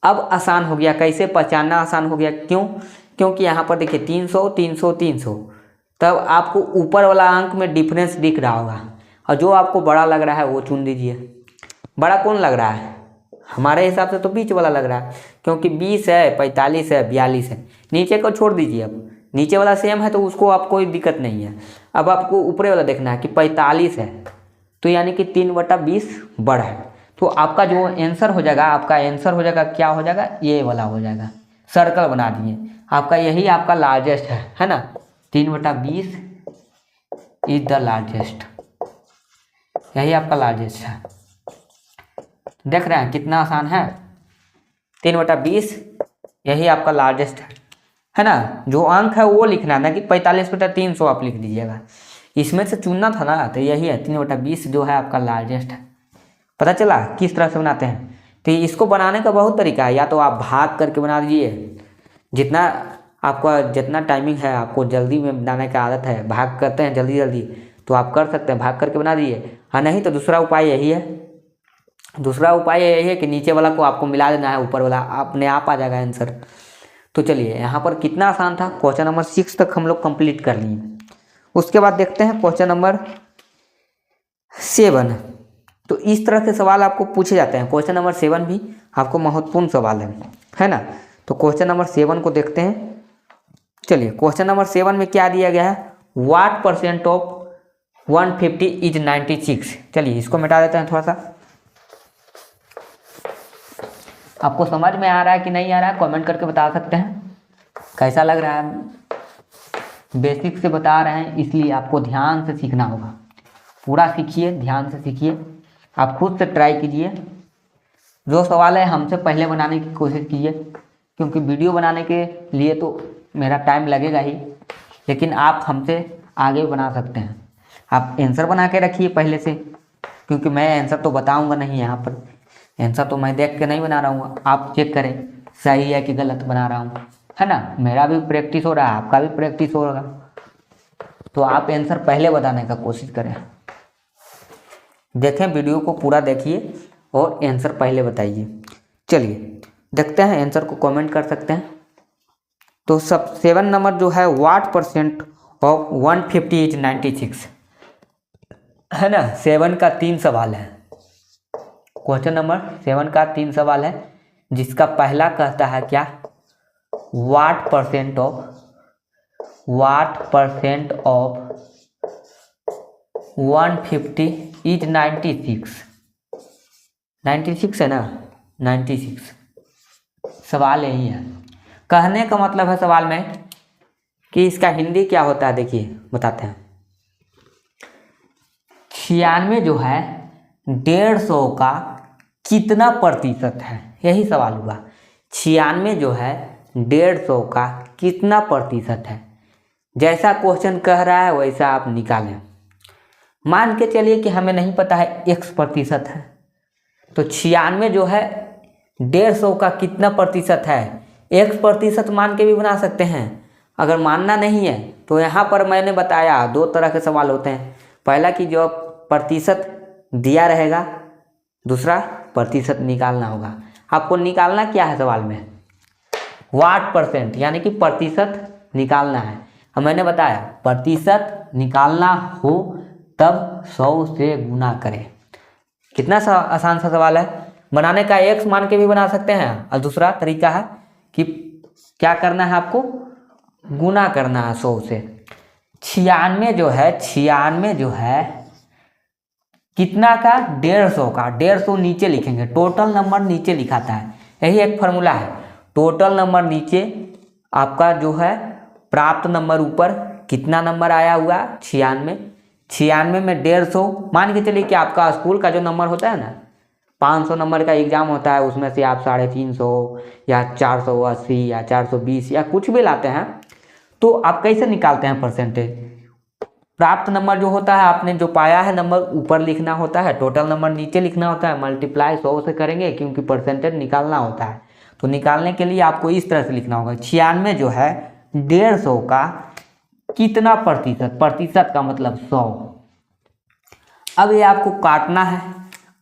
अब आसान हो गया, कैसे पहचानना आसान हो गया, क्यों, क्योंकि यहाँ पर देखिए 300 300 300, तब आपको ऊपर वाला अंक में डिफरेंस दिख रहा होगा, और जो आपको बड़ा लग रहा है वो चुन दीजिए। बड़ा कौन लग रहा है, हमारे हिसाब से तो बीच वाला लग रहा है, क्योंकि 20 है, 45 है, 42 है, नीचे को छोड़ दीजिए। अब नीचे वाला सेम है तो उसको आप कोई दिक्कत नहीं है। अब आपको ऊपरे वाला देखना है कि 45 है, तो यानी कि 3 बटा 20 बड़ा है, तो आपका जो आंसर हो जाएगा, आपका आंसर हो जाएगा, क्या हो जाएगा, ये वाला हो जाएगा। सर्कल बना दिए, आपका यही आपका लार्जेस्ट है ना, 3 बटा 20 इज द लार्जेस्ट, यही आपका लार्जेस्ट है। देख रहे हैं कितना आसान है, 3 बटा 20 यही आपका लार्जेस्ट है ना। जो अंक है वो लिखना है ना कि 45 बटा 300 आप लिख दीजिएगा, इसमें से चुनना था ना, तो यही है 3 बटा 20 जो है आपका लार्जेस्ट है। पता चला किस तरह से बनाते हैं। तो इसको बनाने का बहुत तरीका है, या तो आप भाग करके बना दीजिए, जितना आपका जितना टाइमिंग है, आपको जल्दी में बनाने की आदत है, भाग करते हैं जल्दी जल्दी, तो आप कर सकते हैं, भाग करके बना दीजिए। हाँ नहीं तो दूसरा उपाय यही है, दूसरा उपाय यही है कि नीचे वाला को आपको मिला देना है, ऊपर वाला अपने आप आ जाएगा आंसर। तो चलिए यहाँ पर कितना आसान था, क्वेश्चन नंबर 6 तक हम लोग कंप्लीट कर लिए। उसके बाद देखते हैं क्वेश्चन नंबर 7। तो इस तरह के सवाल आपको पूछे जाते हैं, क्वेश्चन नंबर 7 भी आपको महत्वपूर्ण सवाल है ना। तो क्वेश्चन नंबर 7 को देखते हैं। चलिए क्वेश्चन नंबर 7 में क्या दिया गया है, व्हाट % ऑफ 150 इज 96। चलिए इसको मिटा देते हैं थोड़ा सा। आपको समझ में आ रहा है कि नहीं आ रहा है, कमेंट करके बता सकते हैं कैसा लग रहा है। बेसिक से बता रहे हैं, इसलिए आपको ध्यान से सीखना होगा, पूरा सीखिए, ध्यान से सीखिए, आप खुद से ट्राई कीजिए। जो सवाल है हमसे पहले बनाने की कोशिश कीजिए, क्योंकि वीडियो बनाने के लिए तो मेरा टाइम लगेगा ही, लेकिन आप हमसे आगे बना सकते हैं। आप आंसर बना के रखिए पहले से, क्योंकि मैं आंसर तो बताऊंगा नहीं यहाँ पर, आंसर तो मैं देख के नहीं बना रहा हूँ, आप चेक करें सही है कि गलत बना रहा हूँ, है ना। मेरा भी प्रैक्टिस हो रहा है, आपका भी प्रैक्टिस होगा, तो आप आंसर पहले बताने का कोशिश करें। देखें वीडियो को पूरा देखिए और आंसर पहले बताइए। चलिए देखते हैं, आंसर को कमेंट कर सकते हैं। तो सब 7 नंबर जो है, व्हाट % ऑफ 150 इज 96, है ना। 7 का 3 सवाल है, क्वेश्चन नंबर 7 का 3 सवाल है, जिसका पहला कहता है क्या, व्हाट % ऑफ 150 इज 96। 96 है ना, 96। सवाल यही है। कहने का मतलब है सवाल में कि इसका हिंदी क्या होता है, देखिए बताते हैं। 96 जो है 150 का कितना प्रतिशत है, यही सवाल हुआ। 96 जो है 150 का कितना प्रतिशत है। जैसा क्वेश्चन कह रहा है वैसा आप निकालें। मान के चलिए कि हमें नहीं पता है x% है, तो 96 जो है 150 का कितना प्रतिशत है, x% मान के भी बना सकते हैं। अगर मानना नहीं है तो यहाँ पर मैंने बताया 2 तरह के सवाल होते हैं। पहला कि जो प्रतिशत दिया रहेगा, दूसरा प्रतिशत निकालना होगा। आपको निकालना क्या है सवाल में, वाट %, यानी कि प्रतिशत निकालना है। अब मैंने बताया प्रतिशत निकालना हो तब 100 से गुना करें। कितना आसान सा सवाल है। बनाने का x मान के भी बना सकते हैं, और दूसरा तरीका है कि क्या करना है, आपको गुना करना है 100 से। 96 जो है कितना का, 150 का। 150 नीचे लिखेंगे, टोटल नंबर नीचे लिखाता है, यही एक फार्मूला है। टोटल नंबर नीचे, आपका जो है प्राप्त नंबर ऊपर। कितना नंबर आया हुआ 96। 96 में 150, मान के चलिए कि आपका स्कूल का जो नंबर होता है ना, 500 नंबर का एग्जाम होता है, उसमें से आप 350 या 480 या 420 या कुछ भी लाते हैं, तो आप कैसे निकालते हैं परसेंटेज। प्राप्त नंबर जो होता है, आपने जो पाया है नंबर ऊपर लिखना होता है, टोटल नंबर नीचे लिखना होता है, मल्टीप्लाई 100 से करेंगे क्योंकि परसेंटेज निकालना होता है। तो निकालने के लिए आपको इस तरह से लिखना होगा, 96 जो है 150 का कितना प्रतिशत, प्रतिशत का मतलब 100। अब ये आपको काटना है,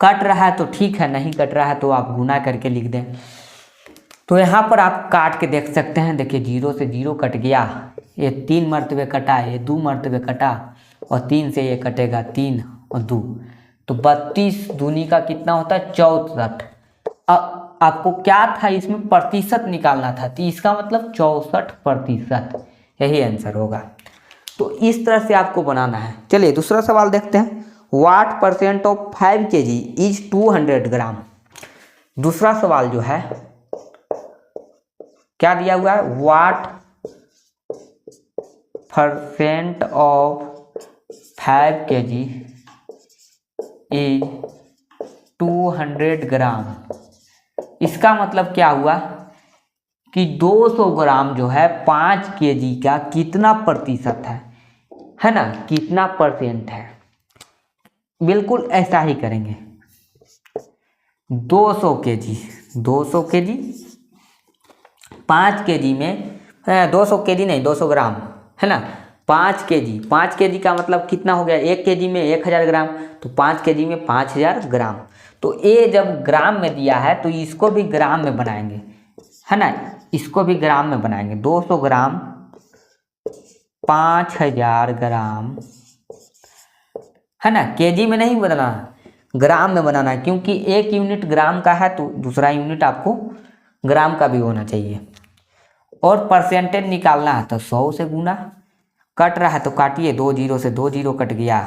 कट रहा है तो ठीक है, नहीं कट रहा है तो आप गुना करके लिख दें। तो यहाँ पर आप काट के देख सकते हैं, देखिए 0 से 0 कट गया, ये 3 मरतबे कटा, ये 2 मरतबे कटा, और 3 से ये कटेगा 3 और 2, तो 32 दूनी का कितना होता है 64। अब आपको क्या था, इसमें प्रतिशत निकालना था, तो इसका मतलब 64%, यही आंसर होगा। तो इस तरह से आपको बनाना है। चलिए दूसरा सवाल देखते हैं। वाट % ऑफ 5 kg इज 200 ग्राम। दूसरा सवाल जो है क्या दिया हुआ है, वाट % ऑफ 5 kg इज 200 ग्राम। इसका मतलब क्या हुआ कि 200 ग्राम जो है 5 kg का कितना प्रतिशत है ना, कितना % है। बिल्कुल ऐसा ही करेंगे। 200 kg 5 kg में 200 kg नहीं 200 ग्राम है ना, 5 kg का मतलब कितना हो गया, 1 kg में 1000 ग्राम, तो 5 kg में 5000 ग्राम। तो ये जब ग्राम में दिया है तो इसको भी ग्राम में बनाएंगे, है ना, इसको भी ग्राम में बनाएंगे। 200 ग्राम 5000 ग्राम, है ना, केजी में नहीं बनाना, ग्राम में बनाना है, क्योंकि एक यूनिट ग्राम का है तो दूसरा यूनिट आपको ग्राम का भी होना चाहिए। और परसेंटेज निकालना है तो 100 से गुना। कट रहा है तो काटिए, 2 0 से 2 0 कट गया,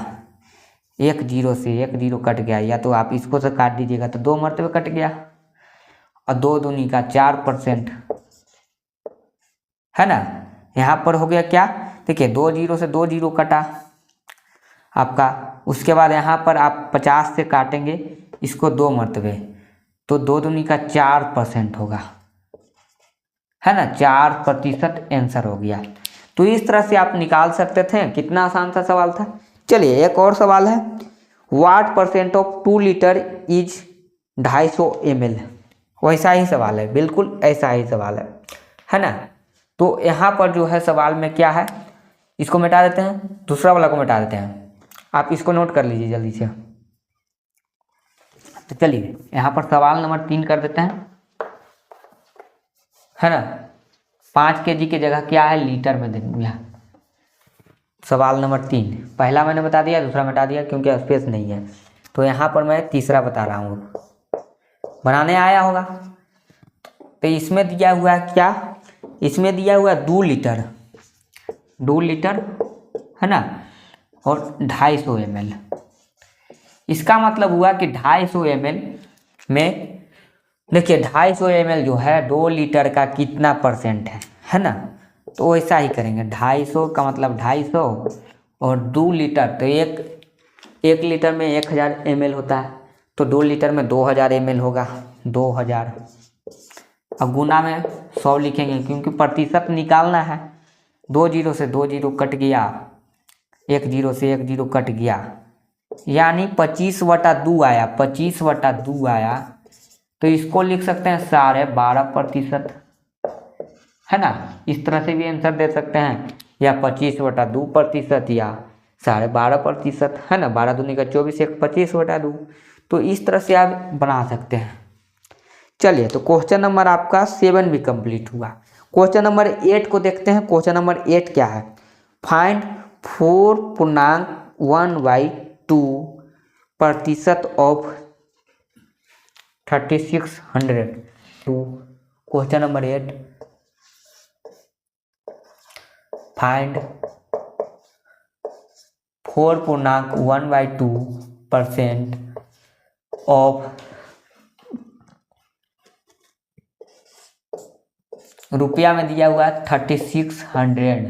1 0 से 1 0 कट गया, या तो आप इसको से काट दीजिएगा तो 2 मरतबे कट गया, और 2 दूनी का 4%, है ना। यहाँ पर हो गया क्या, देखिए 2 0 से 2 0 कटा आपका। उसके बाद यहाँ पर आप 50 से काटेंगे इसको 2 मरतबे, तो 2 दूनी का 4% होगा, है ना, 4% आंसर हो गया। तो इस तरह से आप निकाल सकते थे। कितना आसान सा सवाल था। चलिए एक और सवाल है, वाट % ऑफ 2 लीटर इज 250 ml। वैसा ही सवाल है, बिल्कुल ऐसा ही सवाल है ना। तो यहाँ पर जो है सवाल में क्या है, इसको मिटा देते हैं, दूसरा वाला को मिटा देते हैं। आप इसको नोट कर लीजिए जल्दी से। तो चलिए यहाँ पर सवाल नंबर 3 कर देते हैं, है ना। 5 kg की जगह क्या है, लीटर में दे दूँगा। सवाल नंबर 3, पहला मैंने बता दिया, दूसरा मिटा दिया क्योंकि स्पेस नहीं है। तो यहाँ पर मैं तीसरा बता रहा हूँ, बनाने आया होगा। तो इसमें दिया हुआ है क्या, इसमें दिया हुआ है 2 लीटर, 2 लीटर, है ना। और 250 ml। इसका मतलब हुआ कि 250 ml में देखिए 250 ml जो है 2 लीटर का कितना परसेंट है ना। तो ऐसा ही करेंगे, 250 का मतलब 250 और 2 लीटर, तो एक लीटर में 1000 ml होता है, तो 2 लीटर में 2000 ml होगा, 2000। अब गुना में 100 लिखेंगे क्योंकि प्रतिशत निकालना है। 2 जीरो से 2 जीरो कट गया, 1 जीरो से 1 जीरो कट गया, यानी 25/2 आया, 25/2 आया। तो इसको लिख सकते हैं 12.5%, है ना। इस तरह से भी आंसर दे सकते हैं, या 25/2% या 12.5%, है ना। 12 दूनी का 24, 1 25/2। तो इस तरह से आप बना सकते हैं। चलिए, तो क्वेश्चन नंबर आपका 7 भी कंप्लीट हुआ। क्वेश्चन नंबर 8 को देखते हैं। क्वेश्चन नंबर 8 क्या है? Find 4.1/2% of 3600। तो क्वेश्चन नंबर 8, फाइंड 4.1/2% ऑफ रुपया में दिया हुआ है 3600।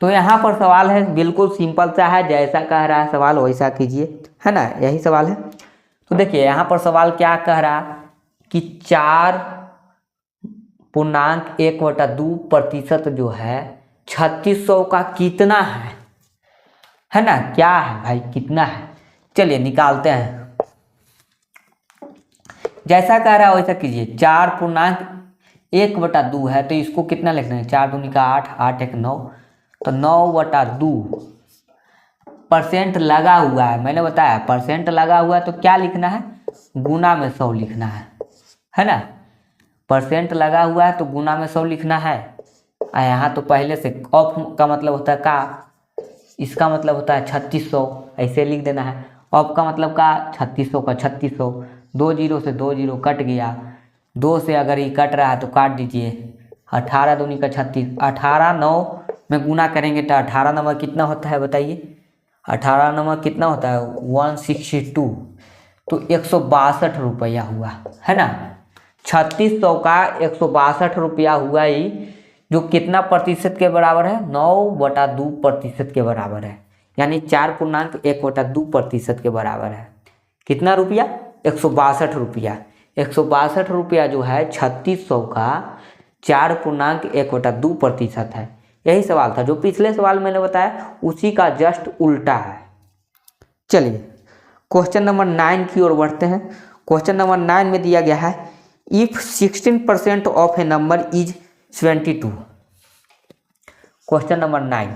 तो यहाँ पर सवाल है, बिल्कुल सिंपल सा है, जैसा कह रहा है सवाल वैसा कीजिए, है ना। यही सवाल है। तो देखिए यहाँ पर सवाल क्या कह रहा कि 4.1/2% जो है 3600 का कितना है ना। क्या है भाई, कितना है? चलिए निकालते हैं। जैसा कह रहा है वैसा कीजिए। 4.1/2 है, तो इसको कितना लिखना है? 4 दूनी का 8, 8 1 9, तो 9/2% लगा हुआ है। मैंने बताया परसेंट लगा हुआ है, तो क्या लिखना है? गुना में 100 लिखना है ना। परसेंट लगा हुआ है तो गुना में 100 लिखना है। यहाँ तो पहले से ऑफ का मतलब होता है का, इसका मतलब होता है 3600, ऐसे लिख देना है। ऑफ का मतलब का 3600 का 3600, 2 जीरो से 2 जीरो कट गया, 2 से अगर ये कट रहा है तो काट दीजिए। 18 दूनी का 36, 18 9 में गुना करेंगे तो 18 नंबर कितना होता है बताइए? 18 नंबर कितना होता है? 162। तो 162 रुपया हुआ, है ना। 3600 का 162 रुपया हुआ ही, जो कितना प्रतिशत के बराबर है? 9/2% के बराबर है, यानी 4.1/2% के बराबर है। कितना रुपया? 162 रुपया। 162 रुपया जो है 3600 का 4.1/2% है। यही सवाल था जो पिछले सवाल मैंने बताया, उसी का जस्ट उल्टा है। चलिए क्वेश्चन नंबर 9 की ओर बढ़ते हैं। क्वेश्चन नंबर 9 में दिया गया है, if 16% of A number is 72। Question number 9,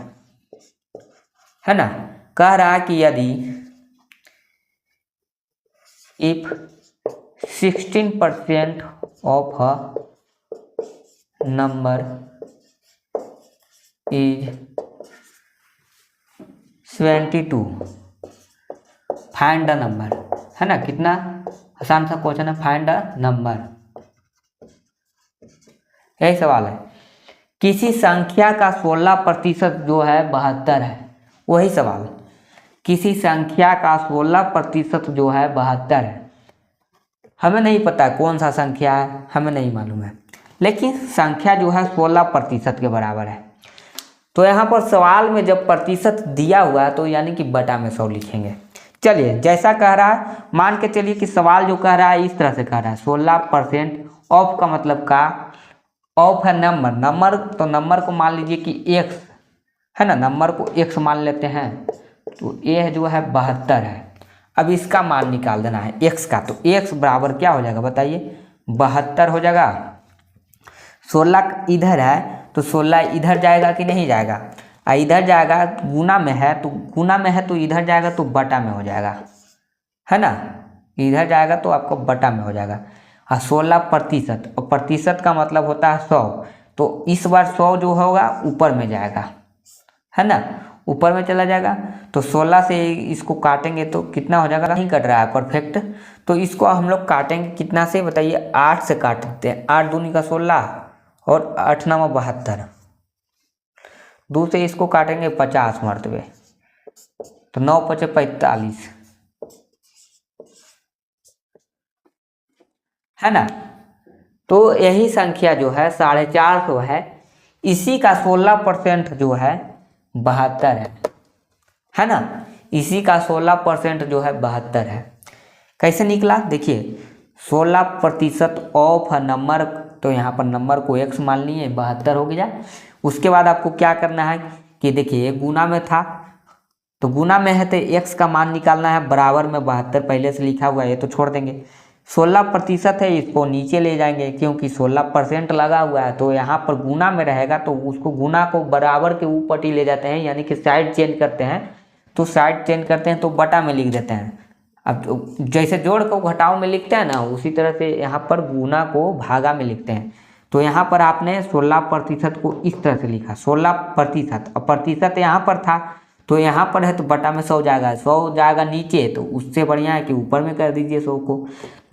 है ना। कह रहा है कि यदि if 16% of a number is 72, find the number, है ना। कितना आसान सा क्वेश्चन है, फाइंड द नंबर, यही सवाल है। किसी संख्या का 16% जो है 72 है, वही सवाल। किसी संख्या का 16% जो है 72 है। हमें नहीं पता कौन सा संख्या है, हमें नहीं मालूम है, लेकिन संख्या जो है 16% के बराबर है। तो यहाँ पर सवाल में जब प्रतिशत दिया हुआ है तो यानी कि बटा में 100 लिखेंगे। चलिए जैसा कह रहा है, मान के चलिए कि सवाल जो कह रहा है इस तरह से कह रहा है, 16% ऑफ का मतलब का, ऑफ है नंबर, तो नंबर को मान लीजिए कि x, है ना। नंबर को x मान लेते हैं, तो ये जो है 72 है। अब इसका मान निकाल देना है x का, तो x बराबर क्या हो जाएगा बताइए? 72 हो जाएगा। 16 इधर है तो 16 इधर जाएगा कि नहीं जाएगा? इधर जाएगा, गुना में है तो इधर जाएगा तो बटा में हो जाएगा, है ना। इधर जाएगा तो आपको बटा में हो जाएगा। 16%, और प्रतिशत का मतलब होता है 100, तो इस बार 100 जो होगा ऊपर में जाएगा, है ना, ऊपर में चला जाएगा। तो 16 से इसको काटेंगे तो कितना हो जाएगा? नहीं कट रहा है परफेक्ट, तो इसको हम लोग काटेंगे कितना से बताइए? 8 से काट देते हैं। 8 दूनी का 16 और 8 9 72, 2 से इसको काटेंगे 50 मरतबे, तो 9 पचे 45, है ना। तो यही संख्या जो है 450 है, इसी का 16% जो है 72 है ना। इसी का 16% जो है 72 है। कैसे निकला देखिए, 16% ऑफ नंबर, तो यहाँ पर नंबर को x मान लिए, 72 हो गया। उसके बाद आपको क्या करना है कि देखिए गुना में था, तो गुना में है तो x का मान निकालना है, बराबर में 72 पहले से लिखा हुआ है, ये तो छोड़ देंगे। 16% है, इसको नीचे ले जाएंगे क्योंकि 16% लगा हुआ है, तो यहाँ पर गुना में रहेगा तो उसको गुना को बराबर के ऊपर ही ले जाते हैं, यानी कि साइड चेंज करते हैं। तो साइड चेंज करते हैं तो बटा में लिख देते हैं। अब जैसे जोड़ को घटाव में लिखते हैं ना, उसी तरह से यहाँ पर गुना को भागा में लिखते हैं। तो यहाँ पर आपने 16% को इस तरह से लिखा, 16%, और प्रतिशत यहाँ पर था तो यहाँ पर है तो बटा में 100 जाएगा, 100 जाएगा नीचे, तो उससे बढ़िया है कि ऊपर में कर दीजिए 100 को।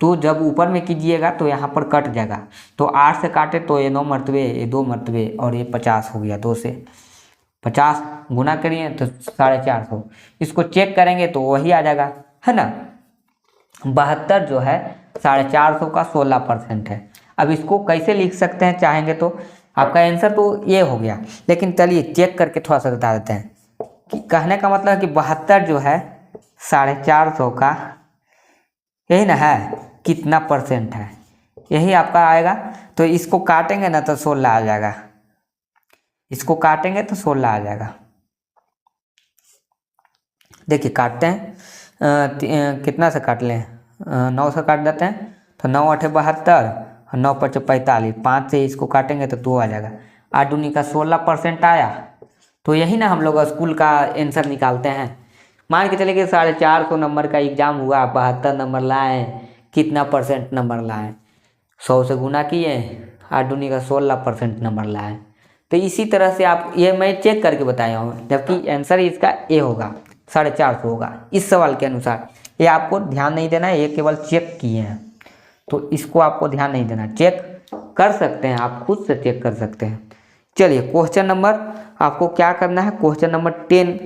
तो जब ऊपर में कीजिएगा तो यहाँ पर कट जाएगा, तो 8 से काटे तो ये 9 मरतबे, ये 2 मरतबे, और ये 50 हो गया। 2 से 50 गुना करिए तो 450, इसको चेक करेंगे तो वही आ जाएगा, है ना। 72 जो है 450 का 16% है। अब इसको कैसे लिख सकते हैं चाहेंगे तो, आपका आंसर तो ये हो गया, लेकिन चलिए चेक करके थोड़ा सा बता देते हैं कि कहने का मतलब है कि 72 जो है 450 का यही ना है, कितना परसेंट है, यही आपका आएगा। तो इसको काटेंगे ना तो 16 आ जाएगा, इसको काटेंगे तो 16 आ जाएगा। देखिए काटते हैं, कितना से काट लें, 9 से काट देते हैं, तो 9 8 72 और 9 5 45, 5 से इसको काटेंगे तो 2 आ जाएगा। 8 दूनी का 16% आया। तो यही ना हम लोग स्कूल का आंसर निकालते हैं। मान के चले कि 450 नंबर का एग्जाम हुआ, 72 नंबर लाए, कितना परसेंट नंबर लाए, 100 से गुना किए, 8 दूनी का 16% नंबर लाए। तो इसी तरह से आप, ये मैं चेक करके बताया हूँ, जबकि आंसर इसका ए होगा, 450 होगा इस सवाल के अनुसार। ये आपको ध्यान नहीं देना है, ये केवल चेक किए हैं, तो इसको आपको ध्यान नहीं देना, चेक कर सकते हैं, आप खुद से चेक कर सकते हैं। चलिए क्वेश्चन नंबर आपको क्या करना है, क्वेश्चन नंबर 10,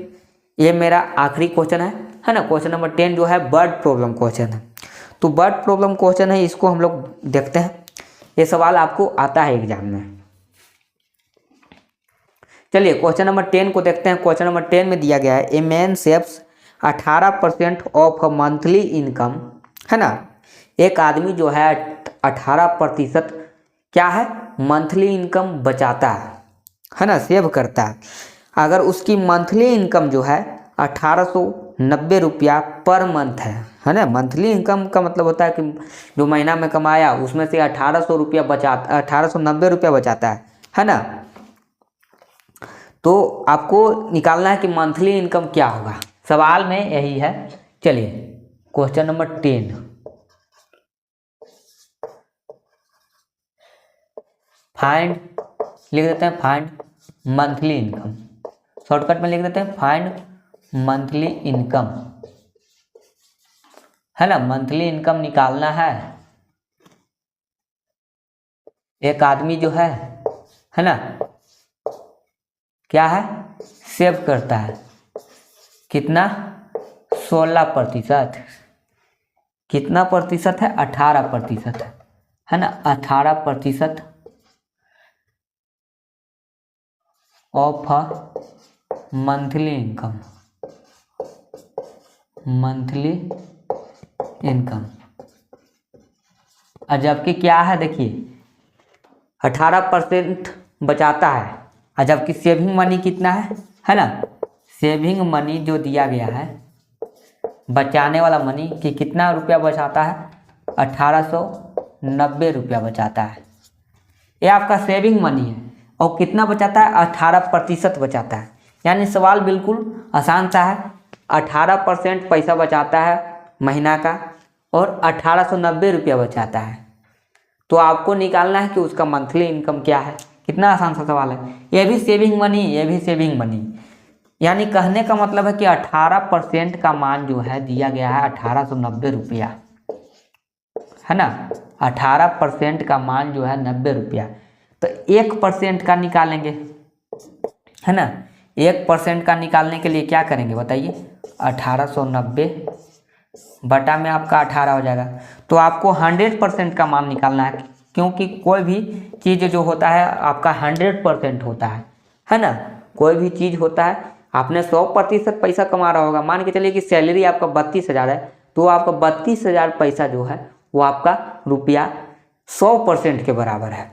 ये मेरा आखिरी क्वेश्चन है ना। क्वेश्चन नंबर 10 जो है वर्ड प्रॉब्लम क्वेश्चन है। तो वर्ड प्रॉब्लम क्वेश्चन है, इसको हम लोग देखते हैं। ये सवाल आपको आता है एग्जाम में। चलिए क्वेश्चन नंबर 10 को देखते हैं। क्वेश्चन नंबर 10 में दिया गया है, a man saves 18% of monthly income, है ना। एक आदमी जो है 18% क्या है, मंथली इनकम बचाता है ना, सेव करता है। अगर उसकी मंथली इनकम जो है 1890 रुपया पर मंथ है ना। मंथली इनकम का मतलब होता है कि जो महीना में कमाया उसमें से 1800 रुपया बचाता, 1890 रुपया बचाता है ना। तो आपको निकालना है कि मंथली इनकम क्या होगा, सवाल में यही है। चलिए क्वेश्चन नंबर 10, फाइंड लिख देते हैं, फाइंड मंथली इनकम, शॉर्टकट में लिख देते हैं फाइंड मंथली इनकम, है ना। मंथली इनकम निकालना है। एक आदमी जो है ना, क्या है, सेव करता है, कितना, 16%, कितना प्रतिशत है, 18% है ना। 18% of monthly income, monthly income. और जबकि क्या है देखिए, 18% बचाता है, और जबकि सेविंग मनी कितना है ना। सेविंग मनी जो दिया गया है, बचाने वाला मनी कि कितना रुपया बचाता है, 1890 रुपया बचाता है। ये आपका सेविंग मनी है, और कितना बचाता है, 18% बचाता है। यानी सवाल बिल्कुल आसान सा है, 18% पैसा बचाता है महीना का, और 1890 रुपया बचाता है। तो आपको निकालना है कि उसका मंथली इनकम क्या है। कितना आसान सा सवाल है। ये भी सेविंग मनी, ये भी सेविंग मनी, यानी कहने का मतलब है कि 18% का मान जो है दिया गया है 1890 रुपया, है ना। 18% का मान जो है 90 रुपया, तो 1% का निकालेंगे, है ना। 1% का निकालने के लिए क्या करेंगे बताइए, 1890 बटा में आपका 18 हो जाएगा। तो आपको 100% का मान निकालना है, क्योंकि कोई भी चीज़ जो होता है आपका 100% होता है ना। कोई भी चीज़ होता है, आपने 100% पैसा कमा रहा होगा, मान के चलिए कि सैलरी आपका 32,000 है, तो आपका 32,000 पैसा जो है वो आपका रुपया 100% के बराबर है।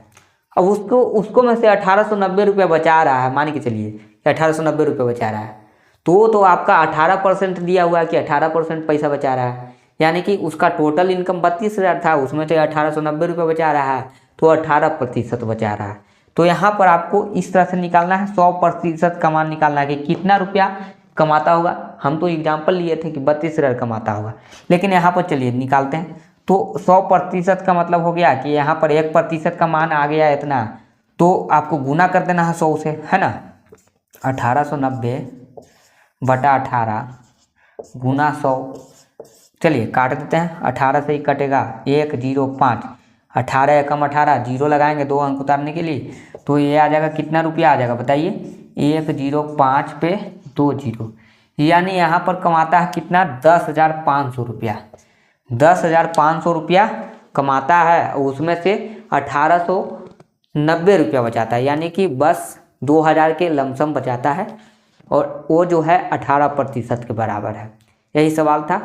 अब उसको में से 1890 रुपया बचा रहा है, मान के चलिए 1890 रुपये बचा रहा है, तो आपका 18% दिया हुआ है कि 18% पैसा बचा रहा है, यानी कि उसका टोटल इनकम 32,000 था, उसमें से 1890 रुपये बचा रहा है, तो 18% बचा रहा है। तो यहाँ पर आपको इस तरह से निकालना है, 100% का मान निकालना है कि कितना रुपया कमाता होगा। हम तो एग्जाम्पल लिए थे कि 32,000 कमाता होगा, लेकिन यहाँ पर चलिए निकालते हैं। तो 100% का मतलब हो गया कि यहाँ पर 1% का मान आ गया इतना, तो आपको गुना कर देना है 100 से, है ना। 1890 बटा 18 गुना 100, चलिए काट देते हैं, 18 से ही कटेगा 105, 18 एकम 18, जीरो लगाएंगे 2 अंक उतारने के लिए, तो ये आ जाएगा कितना रुपया आ जाएगा बताइए, 105 पे 2 जीरो, यानी यहाँ पर कमाता है कितना, 10,500 रुपया। 10,500 रुपया कमाता है, उसमें से 1890 रुपया बचाता है, यानी कि बस 2,000 के लमसम बचाता है, और वो जो है 18% के बराबर है। यही सवाल था।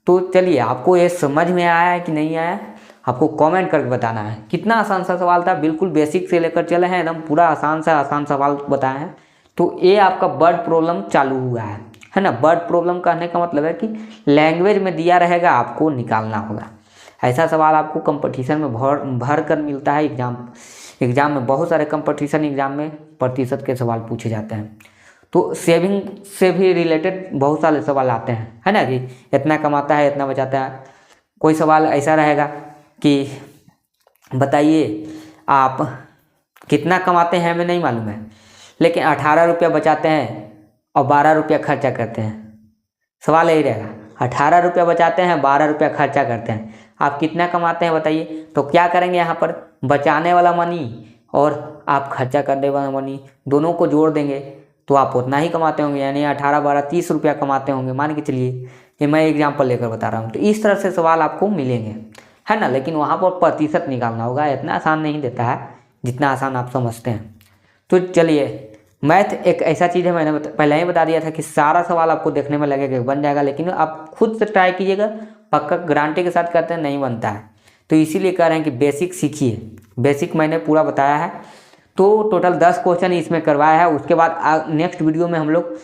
तो चलिए, आपको ये समझ में आया है कि नहीं आया, आपको कमेंट करके बताना है। कितना आसान सा सवाल था, बिल्कुल बेसिक से लेकर चले हैं, एकदम पूरा आसान सवाल बताए हैं। तो ये आपका वर्ड प्रॉब्लम चालू हुआ है ना। वर्ड प्रॉब्लम कहने का मतलब है कि लैंग्वेज में दिया रहेगा, आपको निकालना होगा। ऐसा सवाल आपको कंपटीशन में भर कर मिलता है। एग्जाम में बहुत सारे कंपटीशन एग्जाम में प्रतिशत के सवाल पूछे जाते हैं। तो सेविंग से भी रिलेटेड बहुत सारे सवाल आते हैं, है ना, कि इतना कमाता है इतना बचाता है। कोई सवाल ऐसा रहेगा कि बताइए आप कितना कमाते हैं, हमें नहीं मालूम है, लेकिन 18 रुपया बचाते हैं और 12 रुपया खर्चा करते हैं। सवाल यही रहेगा, 18 रुपया बचाते हैं, 12 रुपया खर्चा करते हैं, आप कितना कमाते हैं बताइए। तो क्या करेंगे, यहाँ पर बचाने वाला मनी और आप खर्चा करने वाला मनी दोनों को जोड़ देंगे, तो आप उतना ही कमाते होंगे, यानी 18 12 30 रुपया कमाते होंगे, मान के चलिए। ये मैं एग्जाम्पल लेकर बता रहा हूँ। तो इस तरह से सवाल आपको मिलेंगे, है ना, लेकिन वहाँ पर प्रतिशत निकालना होगा। इतना आसान नहीं देता है जितना आसान आप समझते हैं। तो चलिए, मैथ एक ऐसा चीज़ है, मैंने पहले ही बता दिया था कि सारा सवाल आपको देखने में लगेगा बन जाएगा, लेकिन आप खुद से ट्राई कीजिएगा, पक्का गारंटी के साथ कहते हैं नहीं बनता है। तो इसीलिए कह रहे हैं कि बेसिक सीखिए। बेसिक मैंने पूरा बताया है। तो टोटल 10 क्वेश्चन इसमें करवाया है। उसके बाद नेक्स्ट वीडियो में हम लोग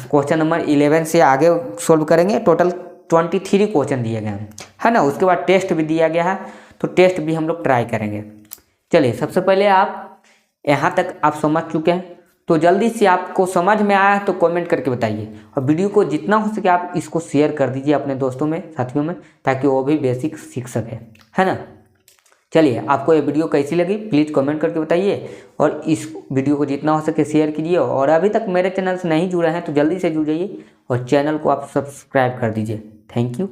क्वेश्चन नंबर 11 से आगे सोल्व करेंगे। टोटल 23 क्वेश्चन दिए गए हैं, है ना। उसके बाद टेस्ट भी दिया गया है, तो टेस्ट भी हम लोग ट्राई करेंगे। चलिए, सबसे पहले आप यहाँ तक आप समझ चुके हैं, तो जल्दी से आपको समझ में आया है तो कमेंट करके बताइए, और वीडियो को जितना हो सके आप इसको शेयर कर दीजिए अपने दोस्तों में, साथियों में, ताकि वो भी बेसिक सीख सके, है ना। चलिए, आपको ये वीडियो कैसी लगी प्लीज़ कमेंट करके बताइए, और इस वीडियो को जितना हो सके शेयर कीजिए। और अभी तक मेरे चैनल से नहीं जुड़े हैं तो जल्दी से जुड़ जाइए, और चैनल को आप सब्सक्राइब कर दीजिए। Thank you.